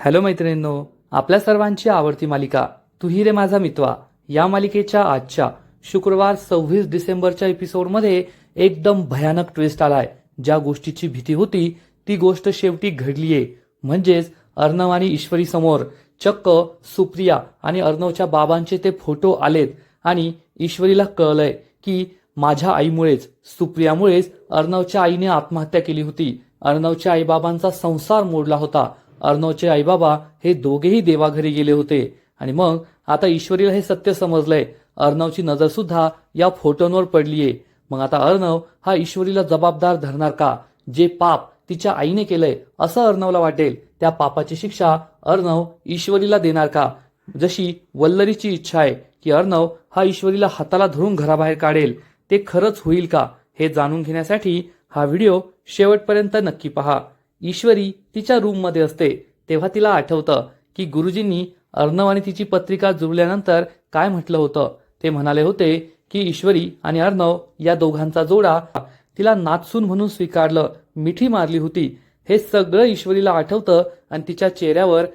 Hello मैत्रिणींनो, आपल्या सर्वांची आवडती मालिका तू ही रे माझा मित्वा या मालिकेच्या आजच्या शुक्रवार 26 डिसेंबरच्या एपिसोडमध्ये एकदम भयानक ट्विस्ट आलाय. ज्या गोष्टीची भीती होती ती गोष्ट शेवटी घडलीये. म्हणजेच अर्णव आणि ईश्वरी समोर चक्क सुप्रिया आणि अर्णवच्या बाबांचे ते फोटो आलेत आणि ईश्वरीला कळलंय की माझ्या आईमुळेच, सुप्रियामुळेच अर्णवच्या आईने आत्महत्या केली होती. अर्णवच्या आईबाबांचा संसार मोडला होता. अर्णवचे आईबाबा हे दोघेही देवाघरी गेले होते आणि मग आता ईश्वरीला हे सत्य समजलंय. अर्णवची नजर सुद्धा या फोटोंवर पडलीये. मग आता अर्णव हा ईश्वरीला जबाबदार धरणार का? जे पाप तिच्या आईने केलंय असं अर्णवला वाटेल, त्या पापाची शिक्षा अर्णव ईश्वरीला देणार का? जशी वल्लरीची इच्छा आहे की अर्णव हा ईश्वरीला हाताला धरून घराबाहेर काढेल, ते खरंच होईल का? हे जाणून घेण्यासाठी हा व्हिडिओ शेवटपर्यंत नक्की पहा. ईश्वरी तिच्या रूममध्ये असते तेव्हा तिला आठवतं की गुरुजींनी अर्णव आणि तिची पत्रिका जुळल्यानंतर काय म्हटलं होतं. ते म्हणाले होते की ईश्वरी आणि अर्णव या दोघांचा जोडा तिला नातसून म्हणून स्वीकारलं, मिठी मारली होती. हे सगळं ईश्वरीला आठवतं आणि तिच्या चेहऱ्यावर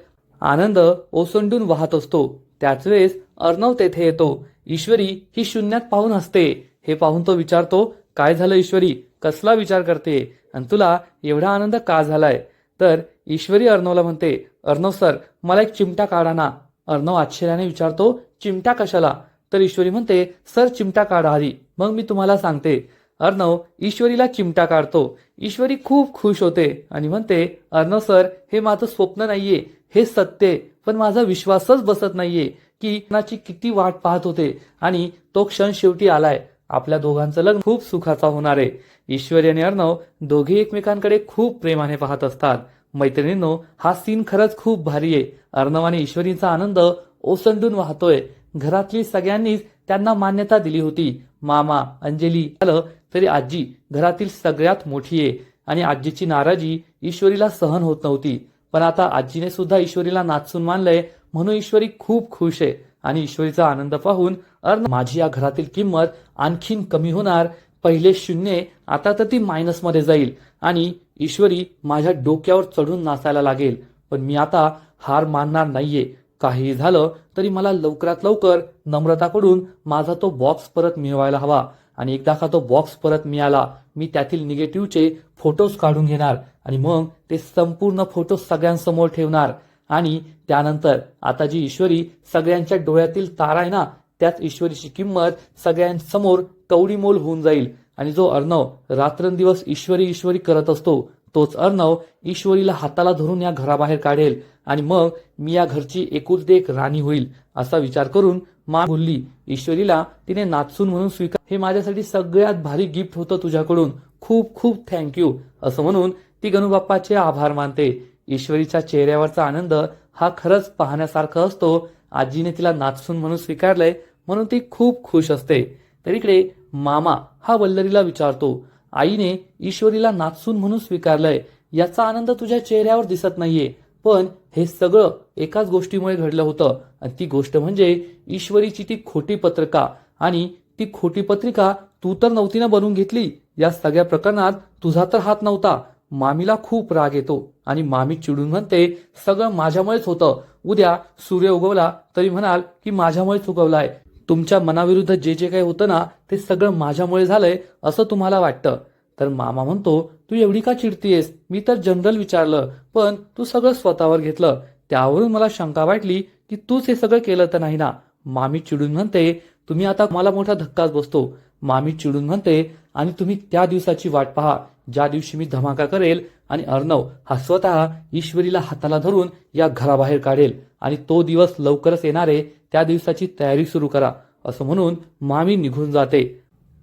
आनंद ओसंडून वाहत असतो. त्याच वेळेस अर्णव तेथे येतो. ईश्वरी ही शून्यात पाहून हसते. हे पाहून तो विचारतो, काय झालं ईश्वरी, कसला विचार करते आणि तुला एवढा आनंद का झालाय? तर ईश्वरी अर्णवला म्हणते, अर्णव सर मला एक चिमटा काढा ना. अर्णव आश्चर्याने विचारतो, चिमटा कशाला? तर ईश्वरी म्हणते, सर चिमटा काढा आधी, मग मी तुम्हाला सांगते. अर्णव ईश्वरीला चिमटा काढतो. ईश्वरी खूप खुश होते आणि म्हणते, अर्णव सर हे माझं स्वप्न नाहीये, हे सत्य आहे. पण माझा विश्वासच बसत नाहीये की कोणाची किती वाट पाहत होते आणि तो क्षण शेवटी आलाय. आपल्या दोघांचं लग्न खूप सुखाचा होणार आहे. ईश्वरी आणि अर्णव दोघे एकमेकांकडे खूप प्रेमाने पाहत असतात. मैत्रिणींनो, हा सीन खरंच खूप भारी आहे. अर्णव आणि ईश्वरीचा आनंद ओसंडून वाहतोय. घरातली सगळ्यांनीच त्यांना मान्यता दिली होती. मामा, अंजली आलं तरी आजी घरातील सगळ्यात मोठी आहे आणि आजीची नाराजी ईश्वरीला सहन होत नव्हती. पण आता आजीने सुद्धा ईश्वरीला नाचून मानलंय म्हणून ईश्वरी खूप खुश आहे आणि ईश्वरीचा आनंद पाहून अर्णव, माझी या घरातील किंमत आणखीन कमी होणार. पहिले शून्य आता तर ती मायनस मध्ये जाईल आणि ईश्वरी माझ्या डोक्यावर चढून नाचायला लागेल. पण मी आता हार मानणार नाहीये. काही झालं तरी मला लवकरात लवकर नम्रताकडून माझा तो बॉक्स परत मिळवायला हवा आणि एकदा का तो बॉक्स परत मिळाला मी त्यातील निगेटिव्हचे फोटोज काढून घेणार आणि मग ते संपूर्ण फोटो सगळ्यांसमोर ठेवणार आणि त्यानंतर आता जी ईश्वरी सगळ्यांच्या डोळ्यातील तारा आहे ना, त्याच ईश्वरीची किंमत सगळ्यांसमोर कवडीमोल होऊन जाईल. आणि जो अर्णव रात्रंदिवस ईश्वरी ईश्वरी करत असतो तोच अर्णव ईश्वरीला हाताला धरून या घराबाहेर काढेल आणि मग मी या घरची एकुलती एक राणी होईल. असा विचार करून मा बोलली, ईश्वरीला तिने नाचून म्हणून स्वीकार, हे माझ्यासाठी सगळ्यात भारी गिफ्ट होतं तुझ्याकडून, खूप खूप थँक्यू. असं म्हणून ती गणूबाप्पाचे आभार मानते. ईश्वरीच्या चेहऱ्यावरचा आनंद हा खरंच पाहण्यासारखा असतो. आजीने तिला नाचून म्हणून स्वीकारलंय म्हणून ती खूप खुश असते. तर इकडे मामा हा वल्लरीला विचारतो, आईने ईश्वरीला नाचून म्हणून स्वीकारलंय, याचा आनंद तुझ्या चेहऱ्यावर दिसत नाहीये. पण हे सगळं एकाच गोष्टीमुळे घडलं होतं आणि ती गोष्ट म्हणजे ईश्वरीची ती खोटी पत्रिका. आणि ती खोटी पत्रिका तू तर नव्हती ना बनवून घेतली. या सगळ्या प्रकरणात तुझा तर हात नव्हता. मामीला खूप राग येतो आणि मामी चिडून म्हणते, सगळं माझ्यामुळेच होतं. उद्या सूर्य उगवला तरी म्हणाल की माझ्यामुळेच उगवलाय. तुमच्या मनाविरुद्ध जे जे काही होतं ना ते सगळं माझ्यामुळे झालंय असं तुम्हाला वाटतं. तर मामा म्हणतो, तू एवढी का चिडतीयस? मी तर जनरल विचारलं पण तू सगळं स्वतःवर घेतलं. त्यावरून मला शंका वाटली की तूच हे सगळं केलं तर नाही ना. मामी चिडून म्हणते, तुम्ही आता मला मोठा धक्काच बसतो. मामी चिडून म्हणते, आणि तुम्ही त्या दिवसाची वाट पहा ज्या दिवशी मी धमाका करेल आणि अर्णव हा स्वतः ईश्वरीला हाताला धरून या घराबाहेर काढेल आणि तो दिवस लवकरच येणार आहे. त्या दिवसाची तयारी सुरू करा. असं म्हणून मामी निघून जाते.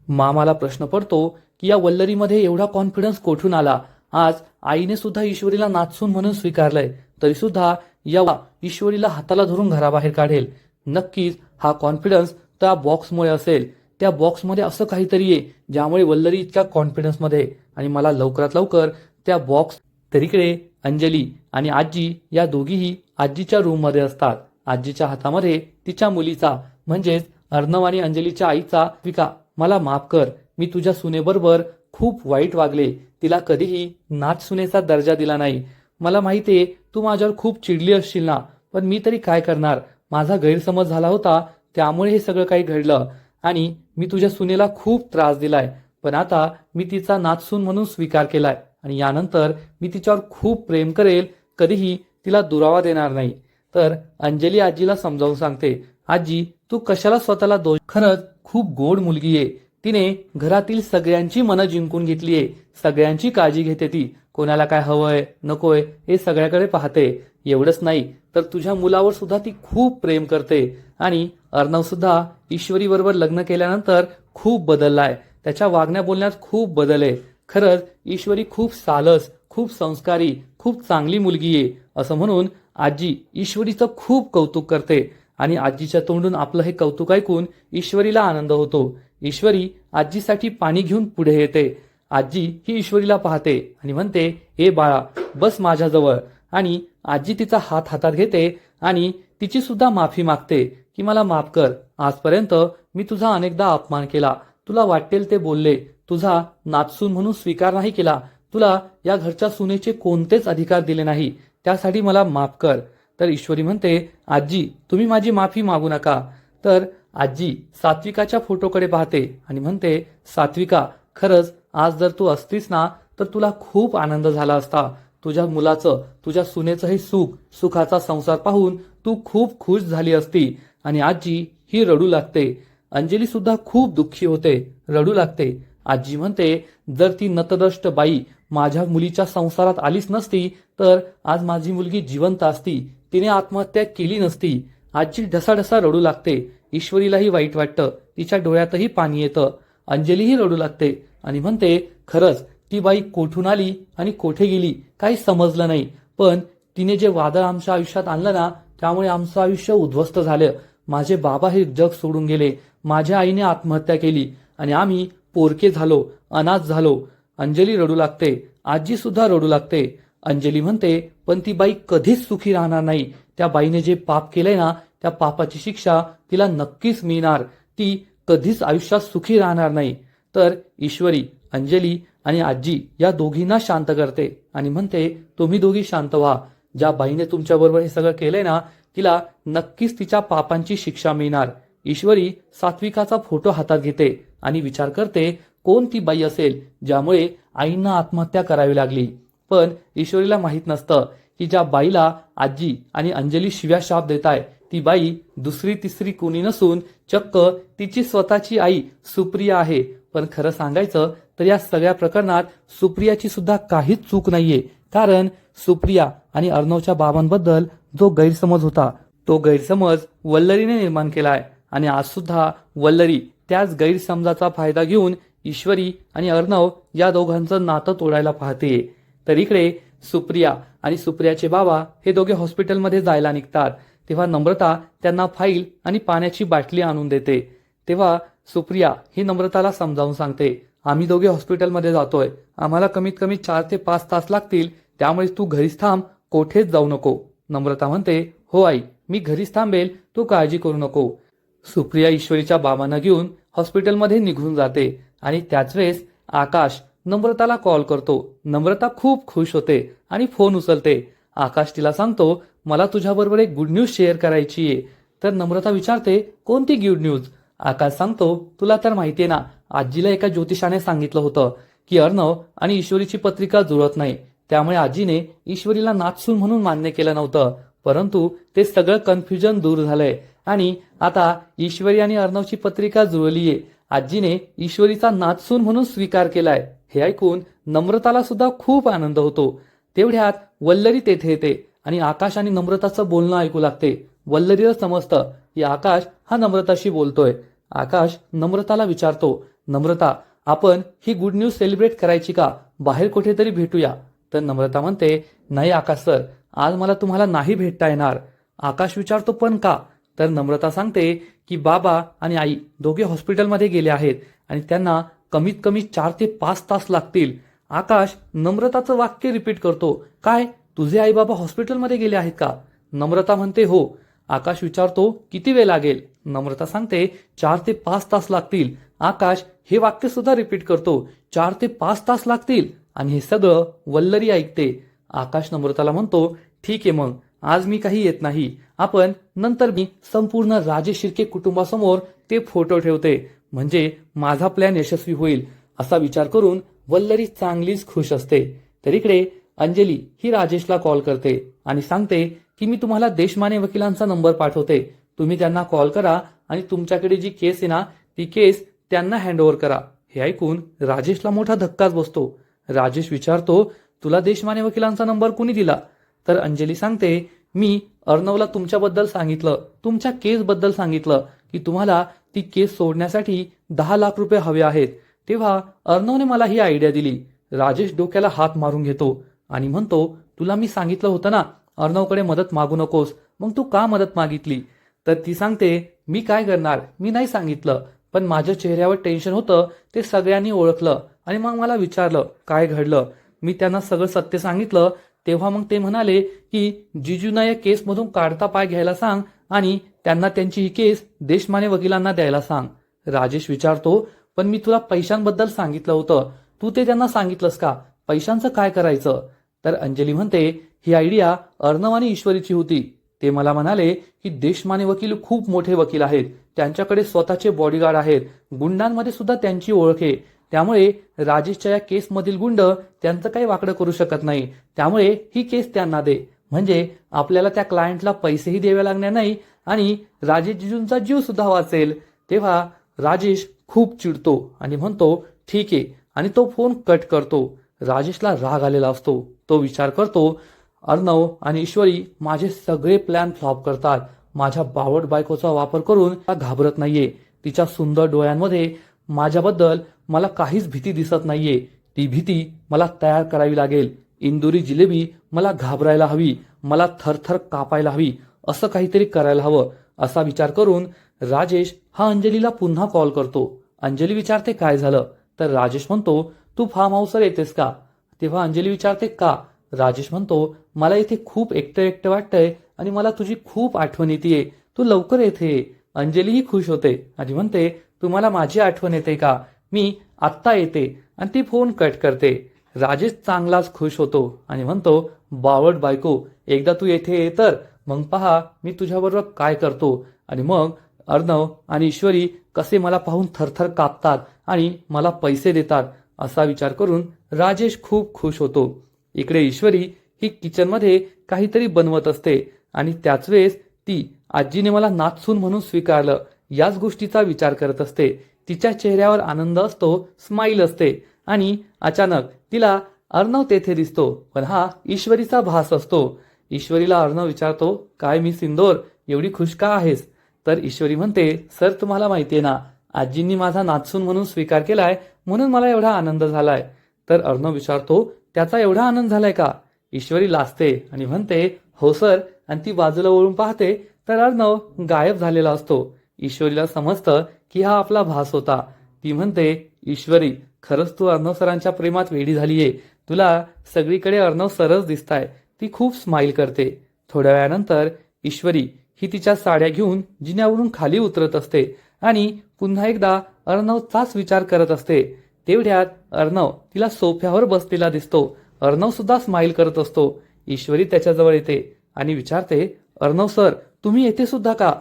मामाला प्रश्न पडतो की या वल्लरीमध्ये एवढा कॉन्फिडन्स कोठून आला? आज आईने सुद्धा ईश्वरीला नाचून म्हणून स्वीकारलंय तरी सुद्धा या ईश्वरीला हाताला धरून घराबाहेर काढेल. नक्कीच हा कॉन्फिडन्स त्या बॉक्समुळे असेल. त्या बॉक्समध्ये असं काहीतरी आहे ज्यामुळे वल्लरी इतक्या कॉन्फिडन्समध्ये आणि मला लवकरात लवकर त्या बॉक्स. तरीकडे अंजली आणि आजी या दोघीही आजीच्या रूममध्ये असतात. आजीच्या हातामध्ये तिच्या मुलीचा म्हणजेच अर्णव आणि अंजलीच्या आईचा विका, मला माफ कर, मी तुझ्या सुनेबरोबर खूप वाईट वागले. तिला कधीही नाच सुनेचा दर्जा दिला नाही. मला माहितीये तू माझ्यावर खूप चिडली असशील ना, पण मी तरी काय करणार, माझा गैरसमज झाला होता त्यामुळे हे सगळं काही घडलं आणि मी तुझ्या सुनेला खूप त्रास दिलाय, पण आता मी तिचा नातसून म्हणून स्वीकार केलाय आणि यानंतर मी तिच्यावर खूप प्रेम करेल, कधीही तिला दुरावा देणार नाही. तर अंजली आजीला समजावून सांगते, आजी तू कशाला स्वतःला दोष, खरंच खूप गोड मुलगी आहे. तिने घरातील सगळ्यांची मनं जिंकून घेतलीये, सगळ्यांची काळजी घेते ती, कोणाला काय हवंय नकोय हे सगळ्याकडे पाहते. एवढंच नाही तर तुझ्या मुलावर सुद्धा ती खूप प्रेम करते आणि अर्णव सुद्धा ईश्वरी बरोबर लग्न केल्यानंतर खूप बदललाय, त्याच्या वागण्या बोलण्यात खूप बदल आहे. खरंच ईश्वरी खूप सालस, खूप संस्कारी, खूप चांगली मुलगी आहे असं म्हणून आजी ईश्वरीचं खूप कौतुक करते आणि आजीच्या तोंडून आपलं हे कौतुक ऐकून ईश्वरीला आनंद होतो. ईश्वरी आजीसाठी पाणी घेऊन पुढे येते. आजी ही ईश्वरीला पाहते आणि म्हणते, ए बाळा बस माझ्याजवळ. आणि आजी तिचा हात हातात घेते आणि तिची सुद्धा माफी मागते की मला माफ कर, आजपर्यंत मी तुझा अनेकदा अपमान केला, तुला वाटेल ते बोलले, तुझा नातसून म्हणून स्वीकार नाही केला, तुला या घरच्या सुनेचे कोणतेच अधिकार दिले नाही, त्यासाठी मला माफ कर. तर ईश्वरी म्हणते, आजी तुम्ही माझी माफी मागू नका. तर आजी सात्विकाच्या फोटोकडे पाहते आणि म्हणते, सात्विका खरंच आज जर तू असतीस ना तर तुला खूप आनंद झाला असता. तुझ्या मुलाचं, तुझ्या सुनेचं हे सुखाचा संसार पाहून तू खूप खुश झाली असती. आणि आजी ही रडू लागते. अंजली सुद्धा खूप दुःखी होते, रडू लागते. आजी म्हणते, जर ती नतद्रष्ट बाई माझ्या मुलीच्या संसारात आलीच नसती तर आज माझी मुलगी जिवंत असती, तिने आत्महत्या केली नसती. आजी ढसाढसा रडू लागते. ईश्वरीलाही वाईट वाटतं, तिच्या डोळ्यातही पाणी येतं. अंजलीही रडू लागते आणि म्हणते, खरंच ती बाई कोठून आली आणि कोठे गेली काही समजलं नाही, पण तिने जे वादळ आमच्या आयुष्यात आणलं ना त्यामुळे आमचं आयुष्य उद्ध्वस्त झालं. माझे बाबा हे जग सोडून गेले, माझ्या आईने आत्महत्या केली आणि आम्ही पोरके झालो, अनाथ झालो. अंजली रडू लागते. आजी सुद्धा रडू लागते. अंजली म्हणते, पण ती बाई कधीच सुखी राहणार नाही. त्या बाईने जे पाप केलंय ना त्या पापाची शिक्षा तिला नक्कीच मिळणार, ती कधीच आयुष्यात सुखी राहणार नाही. तर ईश्वरी अंजली आणि आजी या दोघींना शांत करते आणि म्हणते, तुम्ही दोघी शांत व्हा. ज्या बाईने तुमच्या बरोबर हे सगळं केलंय ना तिला नक्कीच तिच्या पापांची शिक्षा मिळणार. ईश्वरी सात्विकाचा फोटो हातात घेते आणि विचार करते, कोण ती बाई असेल ज्यामुळे आईंना आत्महत्या करावी लागली. पण ईश्वरीला माहित नसतं की ज्या बाईला आजी आणि अंजली शिव्या शाप देताय ती बाई दुसरी तिसरी कोणी नसून चक्क तिची स्वतःची आई सुप्रिया आहे. पण खरं सांगायचं तर या सगळ्या प्रकरणात सुप्रियाची सुद्धा काहीच चूक नाहीये, कारण सुप्रिया आणि अर्णवच्या बाबांबद्दल जो गैरसमज होता तो गैरसमज वल्लरीने निर्माण केलाय आणि आज सुद्धा वल्लरी त्याच गैरसमजाचा फायदा घेऊन ईश्वरी आणि अर्णव या दोघांचं नातं तोडायला पाहते. तर इकडे सुप्रिया आणि सुप्रियाचे बाबा हे दोघे हॉस्पिटलमध्ये जायला निघतात. तेव्हा नम्रता त्यांना फाईल आणि पाण्याची बाटली आणून देते. तेव्हा सुप्रिया ही नम्रताला समजावून सांगते, आम्ही दोघे हॉस्पिटलमध्ये जातोय, आम्हाला कमीत कमी 4 ते 5 तास लागतील, त्यामुळे तू घरीच थांब, कोठेच जाऊ नको. नम्रता म्हणते, हो आई मी घरीच थांबेल, तू काळजी करू नको. सुप्रिया ईश्वरीच्या बाबांना घेऊन हॉस्पिटलमध्ये निघून जाते आणि त्याच वेळेस आकाश नम्रताला कॉल करतो. नम्रता खूप खुश होते आणि फोन उचलते. आकाश तिला सांगतो, मला तुझ्याबरोबर एक गुड न्यूज शेअर करायची आहे. तर नम्रता विचारते, कोणती गुड न्यूज? आकाश सांगतो, तुला तर माहितीये ना आजीला एका ज्योतिषाने सांगितलं होतं की अर्णव आणि ईश्वरीची पत्रिका जुळत नाही, त्यामुळे आजीने ईश्वरीला नातसून म्हणून मान्य केलं नव्हतं, परंतु ते सगळं कन्फ्युजन दूर झालंय आणि आता ईश्वरी आणि अर्णवची पत्रिका जुळलीये. आजीने ईश्वरीचा नातसून म्हणून स्वीकार केलाय. हे ऐकून नम्रताला सुद्धा खूप आनंद होतो. तेवढ्यात वल्लरी तेथे येते आणि आकाश आणि नम्रताचं बोलणं ऐकू लागते. वल्लरीला समजतं की आकाश हा नम्रताशी बोलतोय. आकाश नम्रताला विचारतो, नम्रता आपण ही गुड न्यूज सेलिब्रेट करायची का, बाहेर कुठेतरी भेटूया? तर नम्रता म्हणते, नाही आकाश सर, आज मला तुम्हाला नाही भेटता येणार. आकाश विचारतो, पण का? तर नम्रता सांगते की बाबा आणि आई दोघे हॉस्पिटलमध्ये गेले आहेत आणि त्यांना कमीत कमी 4 ते 5 तास लागतील. आकाश नम्रताचं वाक्य रिपीट करतो, काय तुझे आई बाबा हॉस्पिटलमध्ये गेले आहेत का? नम्रता म्हणते, हो. आकाश विचारतो, किती वेळ लागेल? नम्रता सांगते, 4 ते 5 तास लागतील. आकाश हे वाक्य सुद्धा रिपीट करतो, 4 ते 5 तास लागतील. आणि हे सगळं वल्लरी ऐकते. आकाश नम्रताला म्हणतो, ठीक आहे मग, आज मी काही येत नाही. आपण नंतर मी संपूर्ण राजेश शिर्के कुटुंबासमोर ते फोटो ठेवते, म्हणजे माझा प्लॅन यशस्वी होईल असा विचार करून वल्लरी चांगलीच खुश असते. तर इकडे अंजली ही राजेशला कॉल करते आणि सांगते की मी तुम्हाला देशमाने वकिलांचा नंबर पाठवते, तुम्ही त्यांना कॉल करा आणि तुमच्याकडे जी केस आहे ना ती केस त्यांना हँडओव्हर करा. हे ऐकून राजेशला मोठा धक्काच बसतो. राजेश विचारतो, तुला देशमाने वकिलांचा नंबर कुणी दिला? तर अंजली सांगते, मी अर्णवला तुमच्याबद्दल सांगितलं, तुमच्या केसबद्दल सांगितलं की तुम्हाला ती केस सोडण्यासाठी 10 लाख रुपये हवे आहेत. तेव्हा अर्णवने मला ही आयडिया दिली. राजेश डोक्याला हात मारून घेतो आणि म्हणतो, तुला मी सांगितलं होतं ना अर्णवकडे मदत मागू नकोस, मग तू का मदत मागितली? तर ती सांगते, मी काय करणार, मी नाही सांगितलं, पण माझ्या चेहऱ्यावर टेन्शन होतं ते सगळ्यांनी ओळखलं आणि मग मला विचारलं काय घडलं. मी त्यांना सगळं सत्य सांगितलं. तेव्हा मग ते म्हणाले की जिजूना या केसमधून काढता पाय घ्यायला सांग आणि त्यांना त्यांची ही केस देशमाने वकिलांना द्यायला सांग. राजेश विचारतो, पण मी तुला पैशांबद्दल सांगितलं होतं, तू ते त्यांना सांगितलंस का? पैशांचं काय करायचं? तर अंजली म्हणते, ही आयडिया अर्णव आणि ईश्वरीची होती. ते मला म्हणाले की देशमाने वकील खूप मोठे वकील आहेत, त्यांच्याकडे स्वतःचे बॉडीगार्ड आहेत, गुंडांमध्ये सुद्धा त्यांची ओळख आहे, त्यामुळे राजेशच्या या केसमधील गुंड त्यांचं काही वाकडं करू शकत नाही, त्यामुळे ही केस त्यांना दे, म्हणजे आपल्याला त्या क्लायंटला पैसेही द्यावे लागणार नाही आणि राजेश जिजूंचा जीव सुद्धा वाचेल. तेव्हा राजेश खूप चिडतो आणि म्हणतो ठीक आहे, आणि तो फोन कट करतो. राजेशला राग आलेला असतो. तो विचार करतो, अर्णव आणि ईश्वरी माझे सगळे प्लॅन फ्लॉप करतात. माझ्या बावट बायकोचा वापर करून घाबरत नाहीये. तिच्या सुंदर डोळ्यांमध्ये माझ्याबद्दल मला काहीच भीती दिसत नाहीये. ती भीती मला तयार करावी लागेल. इंदुरी जिलेबी मला घाबरायला हवी, मला थरथर कापायला हवी, असं काहीतरी करायला हवं असा विचार करून राजेश हा अंजलीला पुन्हा कॉल करतो. अंजली विचारते काय झालं? तर राजेश म्हणतो, तू फार्म हाऊसवर येतेस का? तेव्हा अंजली विचारते का? राजेश म्हणतो, मला इथे खूप एकटं एकटं वाटतंय आणि मला तुझी खूप आठवण येते, तू लवकर येथे ये. अंजलीही खुश होते आणि म्हणते, तुम्हाला माझी आठवण येते का? मी आत्ता येते, आणि ती फोन कट करते. राजेश चांगलाच खुश होतो आणि म्हणतो, बावट बायको, एकदा तू येथे ये तर मग पहा मी तुझ्याबरोबर काय करतो. आणि मग अर्णव आणि ईश्वरी कसे मला पाहून थरथर कापतात आणि मला पैसे देतात असा विचार करून राजेश खूप खुश होतो. इकडे ईश्वरी ही किचनमध्ये काहीतरी बनवत असते आणि त्याच वेळेस ती आजीने मला नातसून म्हणून स्वीकारलं याच गोष्टीचा विचार करत असते. तिच्या चेहऱ्यावर आनंद असतो, स्माईल असते, आणि अचानक तिला अर्णव तेथे दिसतो, पण हा ईश्वरीचा भास असतो. ईश्वरीला अर्णव विचारतो, काय मी सिंदोर, एवढी खुश का आहेस? तर ईश्वरी म्हणते, सर तुम्हाला माहितीये ना, आजींनी माझा नातसून म्हणून स्वीकार केलाय, म्हणून मला एवढा आनंद झालाय. तर अर्णव विचारतो, त्याचा एवढा आनंद झालाय का? ईश्वरी लाजते आणि म्हणते, हो सर, आणि ती बाजूला वळून पाहते तर अर्णव गायब झालेला असतो. ईश्वरीला समजतं की हा आपला भास होता. ती म्हणते, ईश्वरी, खरंच तू अर्णव सरांच्या प्रेमात वेडी झालीये, तुला सगळीकडे अर्णव सरच दिसताय. ती खूप स्माईल करते. थोड्या वेळानंतर ईश्वरी ही तिच्या साड्या घेऊन जिन्यावरून खाली उतरत असते आणि पुन्हा एकदा अर्णवचाच विचार करत असते. तेवढ्यात अर्णव तिला सोफ्यावर बसलेला दिसतो. अर्णव सुद्धा स्माईल करत असतो. ईश्वरी त्याच्याजवळ येते आणि विचारते, अर्णव सर, तुम्ही येथे सुद्धा का?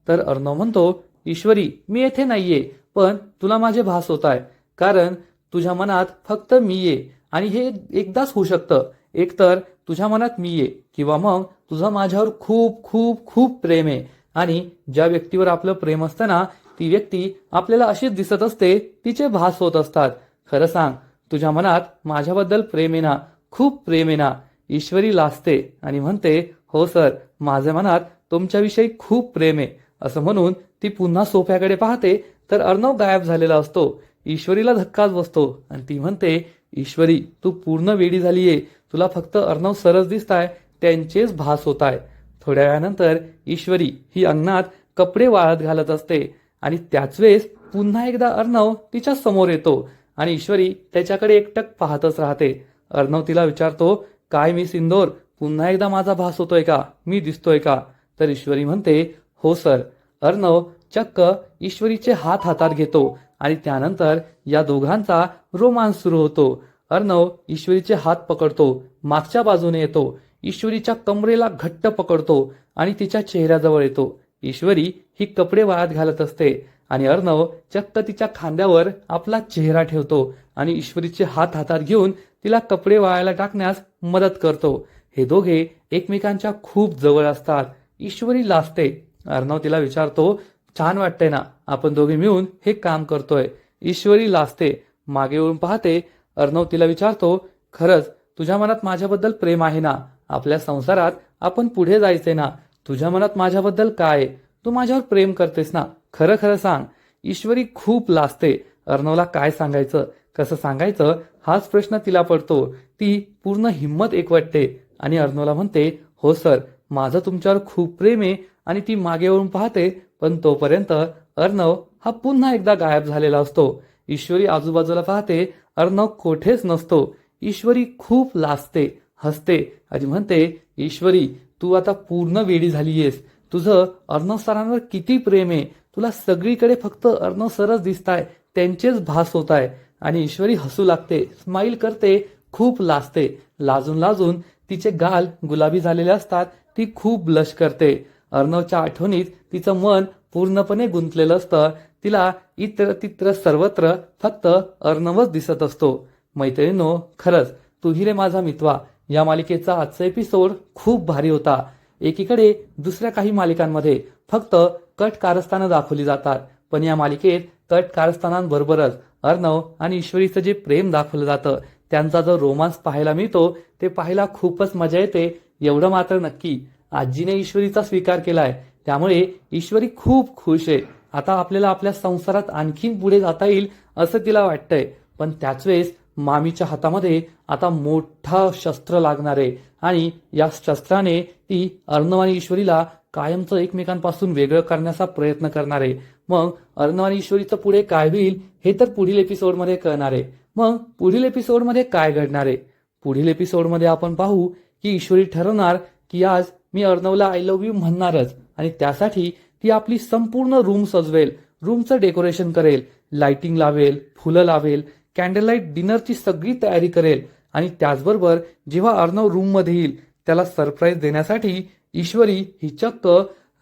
तर अर्णव म्हणतो, ईश्वरी, मी येथे नाहीये, पण तुला माझे भास होत आहे, कारण तुझ्या मनात फक्त मी ये, आणि हे एकदाच होऊ शकतं. एकतर तुझ्या मनात मी ये, किंवा मग तुझं माझ्यावर खूप खूप खूप प्रेम आहे, आणि ज्या व्यक्तीवर आपलं प्रेम असतं ना, ती व्यक्ती आपल्याला अशीच दिसत असते, तिचे भास होत असतात. खरं सांग, तुझ्या मनात माझ्याबद्दल प्रेम आहे ना? खूप प्रेम आहे ना? ईश्वरी लाजते आणि म्हणते, हो सर, माझ्या मनात तुमच्याविषयी खूप प्रेम आहे. असं म्हणून ती पुन्हा सोफ्याकडे पाहते तर अर्णव गायब झालेला असतो. ईश्वरीला धक्काच बसतो आणि ती म्हणते, ईश्वरी, तू पूर्ण वेडी झालीये, तुला फक्त अर्णव सरच दिसताय, त्यांचेच भास होत आहे. थोड्या वेळानंतर ईश्वरी ही अंगणात कपडे वाळत घालत असते आणि त्याच वेळेस पुन्हा एकदा अर्णव तिच्या समोर येतो आणि ईश्वरी त्याच्याकडे एकटक पाहतच राहते. अर्णव तिला विचारतो, काय मी सिंदोर, पुन्हा एकदा माझा भास होतोय का? मी दिसतोय का? तर ईश्वरी म्हणते, हो सर. अर्णव चक्क ईश्वरीचे हात हातात घेतो आणि त्यानंतर या दोघांचा रोमांस सुरू होतो. अर्णव ईश्वरीचे हात पकडतो, मागच्या बाजूने येतो. ईश्वरीच्या कमरेला घट्ट पकडतो आणि तिच्या चेहऱ्याजवळ येतो. ईश्वरी ही कपडे वाळत घालत असते आणि अर्णव चक्क तिच्या खांद्यावर आपला चेहरा ठेवतो आणि ईश्वरीचे हात हातात घेऊन तिला कपडे वाळायला टाकण्यास मदत करतो. हे दोघे एकमेकांच्या खूप जवळ असतात. ईश्वरी लाजते. अर्णव तिला विचारतो, छान वाटतंय ना, आपण दोघे मिळून हे काम करतोय. ईश्वरी लाजते. मागे वळून पाहते. अर्णव तिला विचारतो, खरंच तुझ्या मनात माझ्याबद्दल प्रेम आहे ना? आपल्या संसारात आपण पुढे जायचे ना? तुझ्या मनात माझ्याबद्दल काय? तू माझ्यावर प्रेम करतेस ना? खरं खरं सांग. ईश्वरी खूप लाजते. अर्णवला काय सांगायचं, कसं सांगायचं हाच प्रश्न तिला पडतो. ती पूर्ण हिंमत एकवटते आणि अर्णवला म्हणते, हो सर, माझं तुमच्यावर खूप प्रेम आहे. आणि ती मागे वळून पाहते, पण तोपर्यंत अर्णव हा पुन्हा एकदा गायब झालेला असतो. ईश्वरी आजूबाजूला पाहते. अर्णव कोठेच नसतो. ईश्वरी खूप लाजते, हसते आणि म्हणते, ईश्वरी तू आता पूर्ण वेडी झालीयस. तुझं अर्णव सरांवर किती प्रेम आहे. तुला सगळीकडे फक्त अर्णव सरच दिसताय, त्यांचेच भास होत आहे. आणि ईश्वरी हसू लागते, स्माईल करते, खूप लाजते. लाजून लाजून तिचे गाल गुलाबी झालेले असतात. ती खूप ब्लश करते. अर्णवच्या आठवणीत तिचं मन पूर्णपणे गुंतलेलं असतं. तिला इतर तित्र सर्वत्र फक्त अर्णवच दिसत असतो. मैत्रिणींनो, खरंच तू ही रे माझा मितवा या मालिकेचा आजचा एपिसोड खूप भारी होता. एकीकडे दुसऱ्या काही मालिकांमध्ये फक्त कट कारस्थानं दाखवली जातात, पण या मालिकेत कट कारस्थानांबरोबरच अर्णव आणि ईश्वरीचं जे प्रेम दाखवलं जातं, त्यांचा जो रोमांस पाहायला मिळतो, ते पाहायला खूपच मजा येते. एवढं मात्र नक्की, आजीने ईश्वरीचा स्वीकार केलाय, त्यामुळे ईश्वरी खूप खुश आहे. आता आपल्याला आपल्या संसारात आणखीन पुढे जाता येईल असं तिला वाटतंय. पण त्याच वेळेस मामीच्या हातामध्ये आता मोठा शस्त्र लागणार आहे आणि या शस्त्राने ती अर्णव आणि ईश्वरीला कायमचं एकमेकांपासून वेगळं करण्याचा प्रयत्न करणार आहे. मग अर्णव आणि ईश्वरीचं पुढे काय होईल हे तर पुढील एपिसोडमध्ये कळणार आहे. मग पुढील एपिसोडमध्ये काय घडणार आहे? पुढील एपिसोडमध्ये आपण पाहू की ईश्वरी ठरवणार की आज मी अर्णवला आय लव्ह यू म्हणणारच आणि त्यासाठी ती आपली संपूर्ण रूम सजवेल, रूमचं डेकोरेशन करेल, लाइटिंग लावेल, फुलं लावेल, कॅन्डल लाईट डिनरची सगळी तयारी करेल. आणि त्याचबरोबर जेव्हा अर्णव रूम मध्ये येईल त्याला सरप्राईज देण्यासाठी ईश्वरी ही चक्क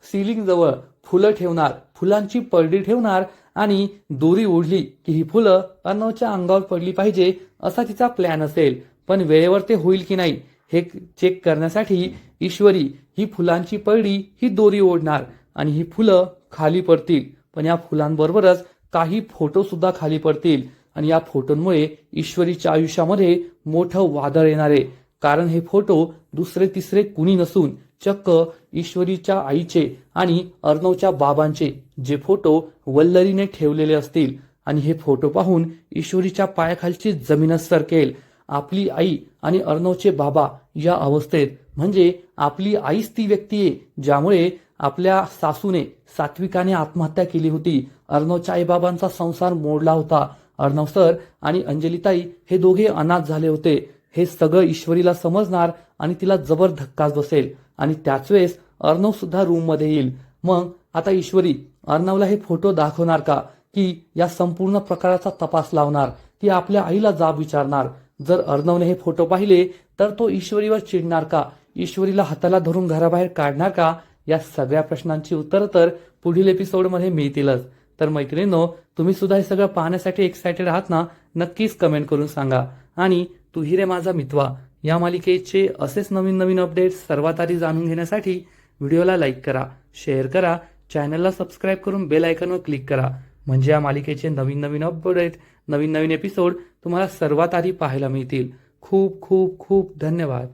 सिलिंग जवळ फुलं ठेवणार, फुलांची परडी ठेवणार आणि दोरी ओढली की ही फुलं अर्णवच्या अंगावर पडली पाहिजे असा तिचा प्लॅन असेल. पण वेळेवर ते होईल की नाही हे चेक करण्यासाठी ईश्वरी ही फुलांची परडी ही दोरी ओढणार आणि ही फुलं खाली पडतील. पण या फुलांबरोबरच काही फोटो सुद्धा खाली पडतील आणि या फोटोंमुळे ईश्वरीच्या आयुष्यामध्ये मोठं वादळ येणार आहे. कारण हे फोटो दुसरे तिसरे कुणी नसून चक्क ईश्वरीच्या आईचे आणि अर्णवच्या बाबांचे, जे फोटो वल्लरीने ठेवलेले असतील. आणि हे फोटो पाहून ईश्वरीच्या पायाखालची जमीनच सरकेल. आपली आई आणि अर्णवचे बाबा या अवस्थेत, म्हणजे आपली आईच ती व्यक्ती आहे ज्यामुळे आपल्या सासूने, सात्विकाने आत्महत्या केली होती. अर्णवच्या आईबाबांचा संसार मोडला होता. अर्णव सर आणि अंजलीताई हे दोघे अनाथ झाले होते. हे सगळं ईश्वरीला समजणार आणि तिला जबर धक्काच बसेल. आणि त्याच वेळेस अर्णव सुद्धा रूम मध्ये येईल. मग आता ईश्वरी अर्णवला हे फोटो दाखवणार का, की या संपूर्ण प्रकाराचा तपास लावणार, की आपल्या आईला जाब विचारणार? जर अर्णवने हे फोटो पाहिले तर तो ईश्वरीवर चिडणार का, ईश्वरीला हाताला धरून घराबाहेर काढणार का? या सगळ्या प्रश्नांची उत्तर तर पुढील एपिसोडमध्ये मिळतीलच. तर मैत्रिणींनो, तुम्ही सुद्धा हे सगळं पाहण्यासाठी एक्सायटेड आहात ना? नक्कीच कमेंट करून सांगा. आणि तू ही रे माझा मितवा या मालिकेचे असेच नवीन नवीन अपडेट्स सर्वात आधी जाणून घेण्यासाठी व्हिडिओला लाईक करा, शेअर करा, चॅनलला सबस्क्राईब करून बेल आयकॉनवर क्लिक करा. म्हणजे या मालिकेचे नवीन नवीन अपडेट, नवीन नवीन एपिसोड तुम्हाला सर्वात आधी पाहायला मिळतील. खूप खूप खूप धन्यवाद.